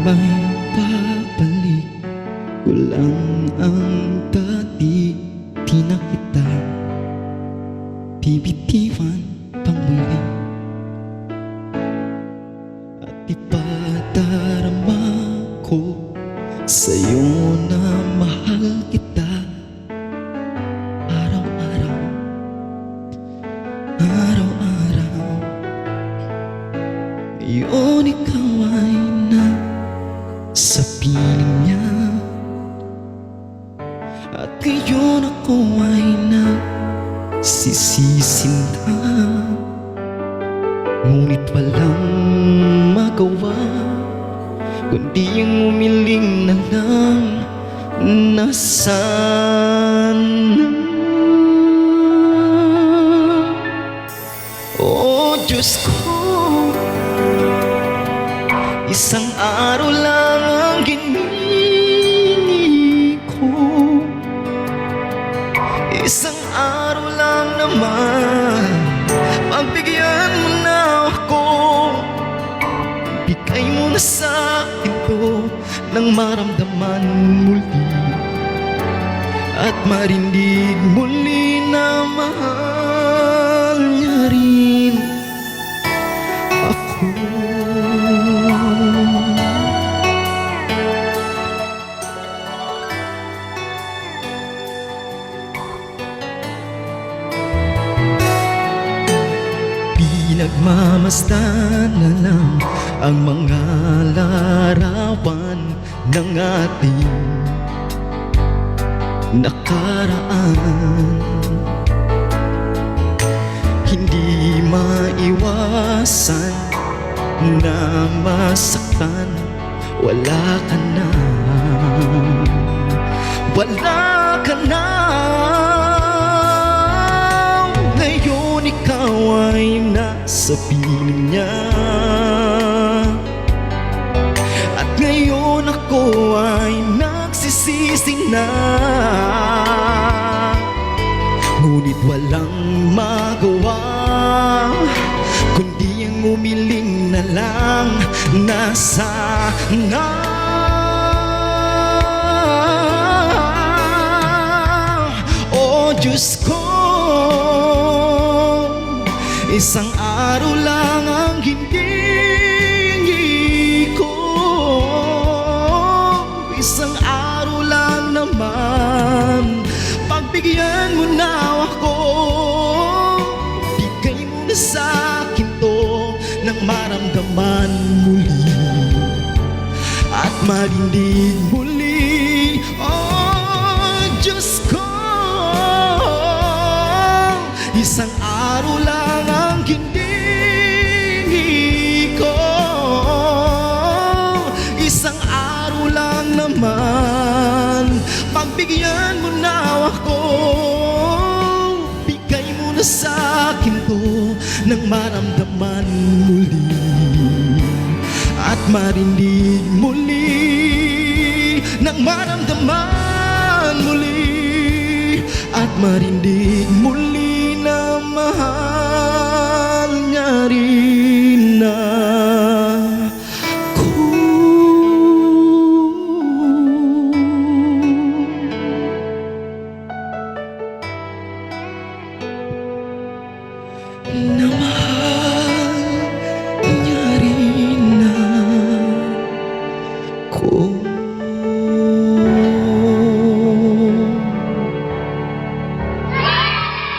ay babalik ko lang ang dati. Di na kita bibitiwan pang muli, at ipadarama ko sa'yo na mahal kita. Araw-araw, araw-araw. Ngayon ikaw ay nasa piling niya, at ngayon ako ay nagsisisi na. Ngunit walang magawa kundi ang umiling na lang na sana. Oh Diyos ko, isang araw lang ang giningi ko, isang araw lang naman, pagbigyan mo na ako. Bigay mo na sa akin to nang maramdaman muli at marinig muli na mahal niya rin ako. Pinagmamasdan na lang ang mga larawan ng ating nakaraan. Hindi maiwasan na masaktan. Wala ka na, wala ka na. Ngayon ikaw ay nasa piling niya, at ngayon ako ay nagsisisi na. Ngunit walang magawa kundi ang umiling na lang na sana. Oh Diyos ko, isang araw lang ang hiningi ko, isang araw lang naman, pagbigyan mo na ako. Bigay mo na sa akin to nang maramdaman muli at marinig muli. Oh Diyos ko, isang araw lang ang hiningi ko, isang araw lang naman, pagbigyan mo na ako. Bigay mo na sa akin to nang maramdaman muli at marinig muli, nang maramdaman muli at marinig muli na mahal niya rin ako. Na